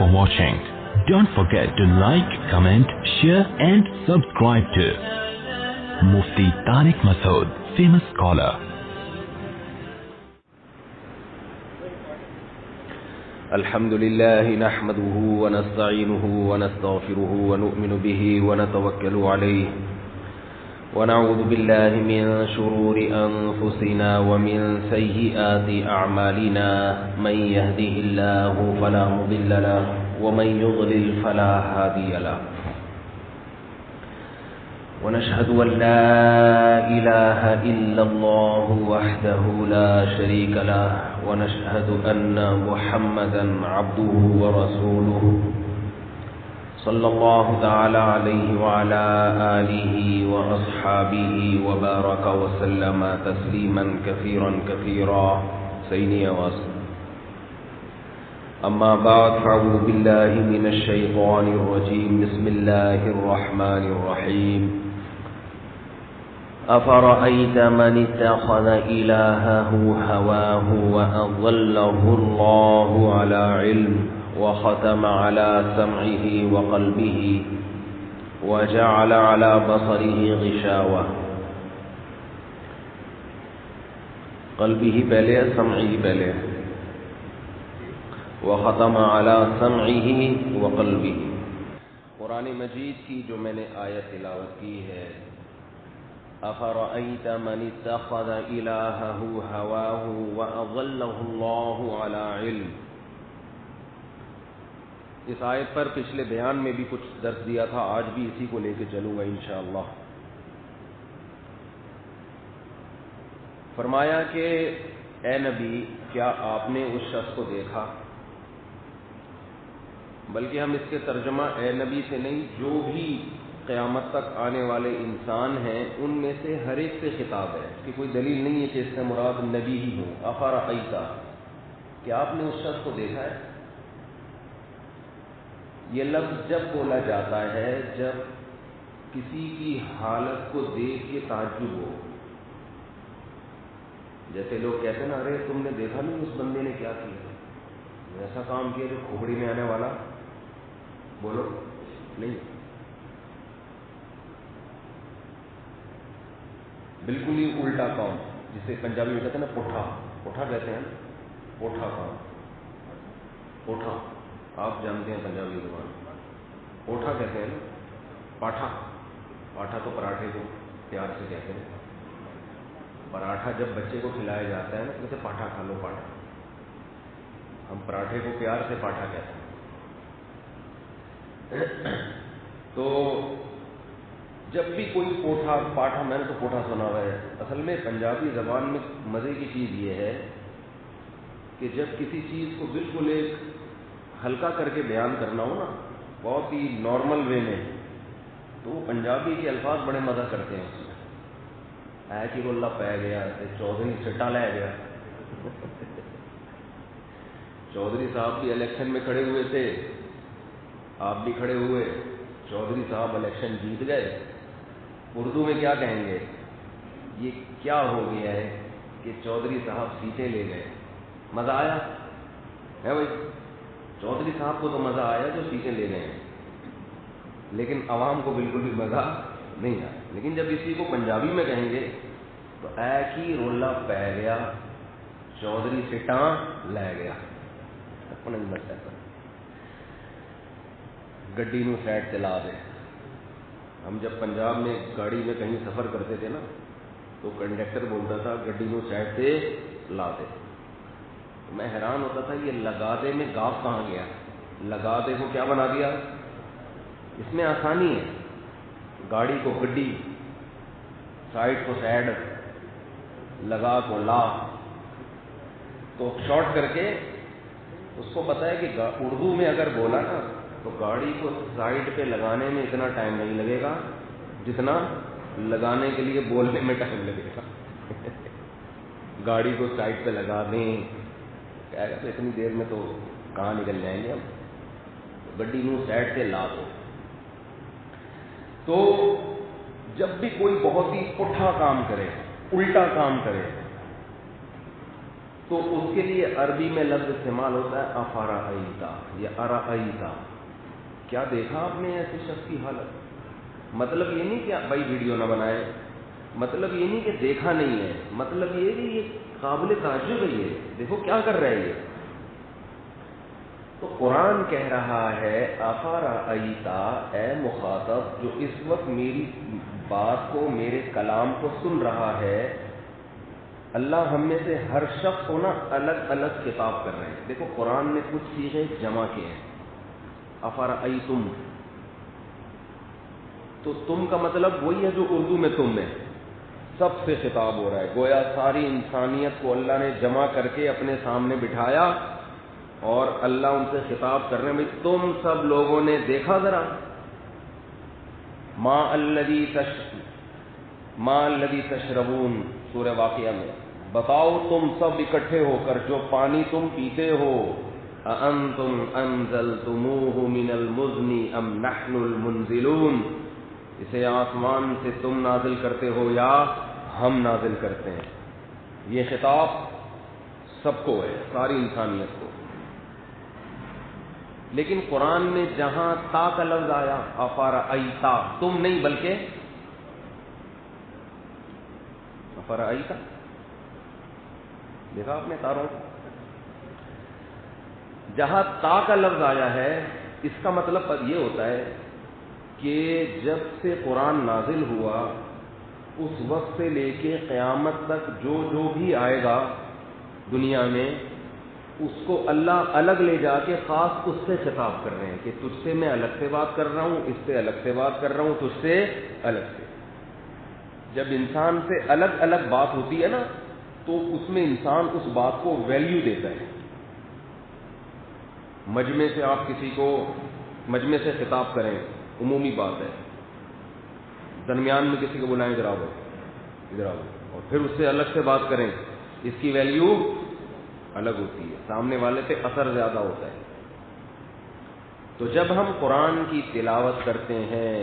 for watching. Don't forget to like, comment, share and subscribe to Mufti Tariq Masood, famous scholar. الحمدللہ نحمده ونستعینه ونستغفره ونؤمن به ونتوکل علیہ ونعوذ باللہ من شرور انفسنا ومن سیئات اعمالنا من يهده اللہ فلا مضل له ومن يضلل فلا هادی له ونشهد أن لا إله إلا الله وحده لا شريك له ونشهد أن محمدا عبده ورسوله صلى الله تعالى عليه وعلى آله وأصحابه وبارك وسلم تسليما كثيرا كثيرا سيدي واسم أما بعد فأعوذ بالله من الشيطان الرجيم بسم الله الرحمن الرحيم أفرأيت من اتخذ إلهه هواه وأضله الله على علم وختم على سمعه وقلبه وجعل على بصره غشاوة قلبه پہلے سمعه پہلے وختم على سمعه وقلبه. قرآن مجید کی جو میں نے آیت تلاوت کی ہے أفرأيت من اتخذ إلهه هواه وأضله الله على علم. اس آیت پر پچھلے بیان میں بھی کچھ درس دیا تھا، آج بھی اسی کو لے کے چلوں گا انشاءاللہ. فرمایا کہ اے نبی کیا آپ نے اس شخص کو دیکھا، بلکہ ہم اس کے ترجمہ اے نبی سے نہیں، جو بھی قیامت تک آنے والے انسان ہیں ان میں سے ہر ایک سے خطاب ہے، کہ کوئی دلیل نہیں ہے کہ اس سے مراد نبی ہی ہو. افرأیت، کیا آپ نے اس شخص کو دیکھا ہے؟ یہ لفظ جب بولا جاتا ہے جب کسی کی حالت کو دیکھ کے تعجب ہو. جیسے لوگ کہتے ہیں نا، ارے تم نے دیکھا نہیں اس بندے نے کیا کیا، ایسا کام کیا جو کھوپڑی میں آنے والا، بولو نہیں. بالکل ہی الٹا کام، جسے پنجابی میں کہتے ہیں نا پٹھا، پٹھا کہتے ہیں، پوٹھا کام، پوٹھا آپ جانتے ہیں پنجابی زبان، پوٹھا کہتے ہیں نا، پاٹھا، پاٹھا تو پراٹھے کو پیار سے کہتے ہیں. پراٹھا جب بچے کو کھلایا جاتا ہے نا کہتے پاٹھا کھا لو، پاٹھا. ہم پراٹھے کو پیار سے پاٹھا کہتے ہیں. تو جب بھی کوئی پوٹھا پاٹھا، میں نے تو پوٹھا سنا ہوا ہے. اصل میں پنجابی زبان میں مزے کی چیز یہ ہے کہ جب کسی چیز کو بالکل ایک ہلکا کر کے بیان کرنا ہو نا، بہت ہی نارمل وے میں، تو پنجابی کے الفاظ بڑے مزہ کرتے ہیں. اس میں ہے کہ رولہ پہ گیا، چودھری چٹا لے گیا. چودھری صاحب بھی الیکشن میں کھڑے ہوئے تھے، آپ بھی کھڑے ہوئے، چودھری صاحب الیکشن جیت گئے. اردو میں کیا کہیں گے، یہ کیا ہو گیا ہے کہ چودھری صاحب سیٹیں لے گئے. مزہ آیا ہے بھائی، چودھری صاحب کو تو مزہ آیا جو سیٹیں لے گئے ہیں، لیکن عوام کو بالکل بھی مزہ نہیں آیا. لیکن جب اسی کو پنجابی میں کہیں گے تو اے کی رولا پہ گیا، چودھری سٹاں لے گیا. گڈی نو سائڈ سے لا دے. ہم جب پنجاب میں گاڑی میں کہیں سفر کرتے تھے نا تو کنڈکٹر بولتا تھا گڈی نو سائڈ سے لا دے. میں حیران ہوتا تھا یہ لگا دے میں گاف کہاں گیا. لگا دے کو کیا بنا دیا، اس میں آسانی ہے. گاڑی کو گڈی، سائڈ کو سائڈ، لگا کو لا. تو شارٹ کر کے اس کو پتا ہے کہ اردو میں اگر بولا نا تو گاڑی کو سائڈ پہ لگانے میں اتنا ٹائم نہیں لگے گا جتنا لگانے کے لیے بولنے میں ٹائم لگے گا. گاڑی کو سائڈ پہ لگا دیں، کہہ گا تو اتنی دیر میں تو کہاں نکل جائیں گے ہم. گڈی نو سائڈ سے لا دو. تو جب بھی کوئی بہت ہی پٹھا کام کرے، الٹا کام کرے، تو اس کے لیے عربی میں لفظ استعمال ہوتا ہے افرأیتا یا ارأیتا، کیا دیکھا آپ نے ایسے شخص کی حالت؟ مطلب یہ نہیں کہ بھائی ویڈیو نہ بنائے، مطلب یہ نہیں کہ دیکھا نہیں ہے، مطلب یہ کہ یہ قابل تعجب ہے، یہ دیکھو کیا کر رہے ہیں یہ۔ تو قرآن کہہ رہا ہے افرأیتا، اے مخاطب جو اس وقت میری بات کو، میرے کلام کو سن رہا ہے، اللہ ہم میں سے ہر شخص کو نا الگ الگ خطاب کر رہے ہیں۔ دیکھو قرآن نے کچھ چیزیں جمع کی ہیں، افرأیتم، تو تم کا مطلب وہی ہے جو اردو میں تم ہے، سب سے خطاب ہو رہا ہے، گویا ساری انسانیت کو اللہ نے جمع کر کے اپنے سامنے بٹھایا اور اللہ ان سے خطاب کر رہے ہیں، بھائی تم سب لوگوں نے دیکھا ذرا ما الذی تشربون، سورہ واقعہ میں، بتاؤ تم سب اکٹھے ہو کر جو پانی تم پیتے ہو، اَأَنتُمْ أَنزَلْتُمُوهُ مِنَ الْمُزْنِ أَمْ نَحْنُ الْمُنزِلُونَ، اسے آسمان سے تم نازل کرتے ہو یا ہم نازل کرتے ہیں۔ یہ خطاب سب کو ہے، ساری انسانیت کو۔ لیکن قرآن میں جہاں تا کا لفظ آیا افرأیتا، تم نہیں بلکہ افرأیتا، دیکھا آپ نے تاروں، جہاں تا کا لفظ آیا ہے اس کا مطلب یہ ہوتا ہے کہ جب سے قرآن نازل ہوا اس وقت سے لے کے قیامت تک جو جو بھی آئے گا دنیا میں، اس کو اللہ الگ لے جا کے خاص اس سے خطاب کر رہے ہیں کہ تجھ سے میں الگ سے بات کر رہا ہوں، اس سے الگ سے بات کر رہا ہوں، تجھ سے الگ سے۔ جب انسان سے الگ الگ بات ہوتی ہے نا تو اس میں انسان اس بات کو ویلیو دیتا ہے۔ مجمع سے آپ کسی کو مجمع سے خطاب کریں، عمومی بات ہے، درمیان میں کسی کو بلائیں ادھر آؤ ادھر آؤ، اور پھر اس سے الگ سے بات کریں، اس کی ویلیو الگ ہوتی ہے، سامنے والے پہ اثر زیادہ ہوتا ہے۔ تو جب ہم قرآن کی تلاوت کرتے ہیں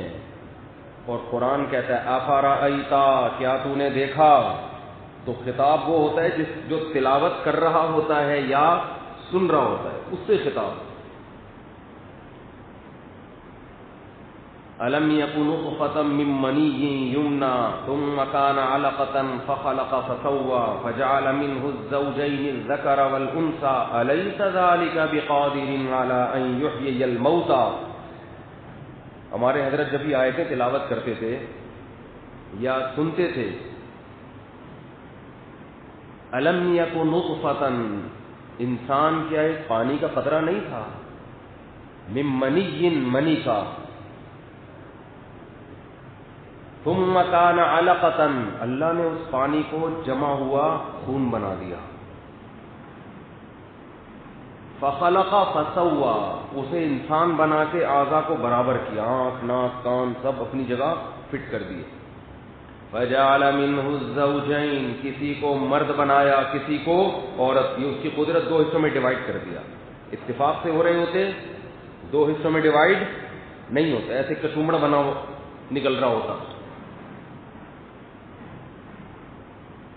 اور قرآن کہتا ہے افرأیتا، کیا تو نے دیکھا، تو خطاب وہ ہوتا ہے جو تلاوت کر رہا ہوتا ہے یا سن رہا ہوتا ہے، اس سے خطاب۔ الم یکن نطفۃ من منی یمنی ثم کان علقۃ فخلق فسوى فجعل منه الزوجین الذکر والانثى الیس ذلک بقادر علی ان یحیی الموتى۔ ہمارے حضرت جب یہ آیتیں تلاوت کرتے تھے یا سنتے تھے، الم یکن نطفۃ، انسان کیا ایک پانی کا قطرہ نہیں تھا، من منی، منی کا، ثم کان علقۃ، اللہ نے اس پانی کو جمع ہوا خون بنا دیا، فخلق فسوى، اسے انسان بنا کے اعضاء کو برابر کیا، آنکھ ناک کان سب اپنی جگہ فٹ کر دیے، فجعل منه الزوجین، کسی کو مرد بنایا کسی کو عورت، یہ اس کی قدرت دو حصوں میں ڈیوائڈ کر دیا۔ اتفاق سے ہو رہے ہوتے دو حصوں میں ڈیوائڈ نہیں ہوتا، ایسے کچومڑا بنا نکل رہا ہوتا۔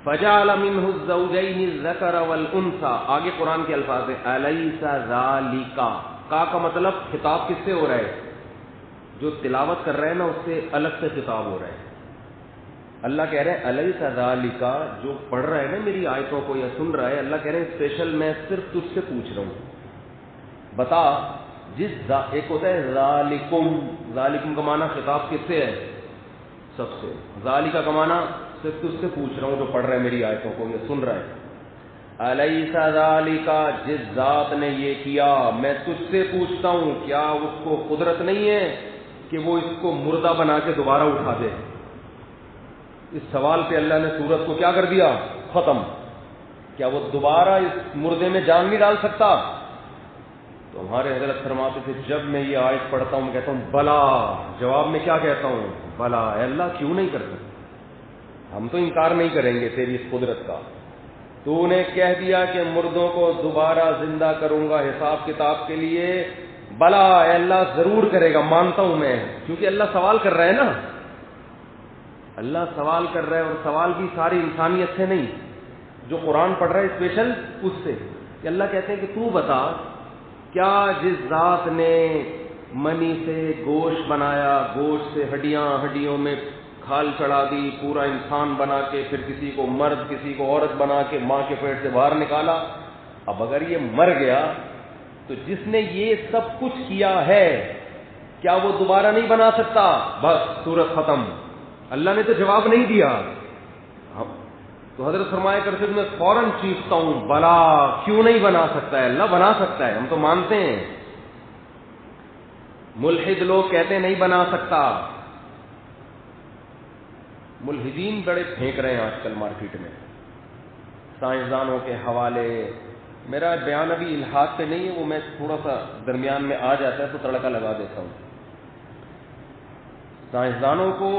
فجعل منه الزوجین الذکر والانثى، آگے قرآن کے الفاظ ہیں الیس ذالک، کا مطلب خطاب کس سے ہو رہا ہے؟ جو تلاوت کر رہے ہیں نا اس سے الگ سے خطاب ہو رہا ہے۔ اللہ کہہ رہے ہیں الیس ذالک، جو پڑھ رہا ہے نا میری آیتوں کو یا سن رہا ہے، اللہ کہہ رہے ہیں اسپیشل میں صرف تجھ سے پوچھ رہا ہوں، بتا ایک ہوتا ہے ذالکم، ذالکم کا معنی خطاب کس سے ہے؟ سب سے۔ ذالک کا معنی صرف تجھ سے پوچھ رہا ہوں جو پڑھ رہا ہے میری آیتوں کو یا سن رہا ہے۔ الیس ذالک، جس ذات نے یہ کیا میں تجھ سے پوچھتا ہوں، کیا اس کو قدرت نہیں ہے کہ وہ اس کو مردہ بنا کے دوبارہ اٹھا دے؟ اس سوال پہ اللہ نے سورت کو کیا کر دیا؟ ختم۔ کیا وہ دوبارہ اس مردے میں جان نہیں ڈال سکتا؟ تو ہمارے حضرت فرماتے تھے جب میں یہ آیت پڑھتا ہوں کہتا ہوں بلا، جواب میں کیا کہتا ہوں؟ بلا، اے اللہ کیوں نہیں کر سکتا؟ ہم تو انکار نہیں کریں گے تیری اس قدرت کا، تو نے کہہ دیا کہ مردوں کو دوبارہ زندہ کروں گا حساب کتاب کے لیے، بلا اے اللہ ضرور کرے گا، مانتا ہوں میں، کیونکہ اللہ سوال کر رہا ہے نا، اللہ سوال کر رہا ہے، اور سوال بھی ساری انسانیت سے نہیں، جو قرآن پڑھ رہا ہے اسپیشل اس سے، کہ اللہ کہتے ہیں کہ تو بتا کیا جس ذات نے منی سے گوشت بنایا، گوشت سے ہڈیاں، ہڈیوں میں کھال چڑھا دی، پورا انسان بنا کے، پھر کسی کو مرد کسی کو عورت بنا کے ماں کے پیٹ سے باہر نکالا، اب اگر یہ مر گیا تو جس نے یہ سب کچھ کیا ہے کیا وہ دوبارہ نہیں بنا سکتا؟ بس سورت ختم. اللہ نے تو جواب نہیں دیا. تو حضرت فرمایا کرتے میں فوراً چیختا ہوں بلا، کیوں نہیں بنا سکتا ہے؟ اللہ بنا سکتا ہے، ہم تو مانتے ہیں. ملحد لوگ کہتے ہیں نہیں بنا سکتا. ملحدین بڑے پھینک رہے ہیں آج کل مارکیٹ میں، سائنسدانوں کے حوالے. میرا بیان ابھی الحاد پہ نہیں ہے، وہ میں تھوڑا سا درمیان میں آ جاتا ہے تو تڑکا لگا دیتا ہوں. سائنسدانوں کو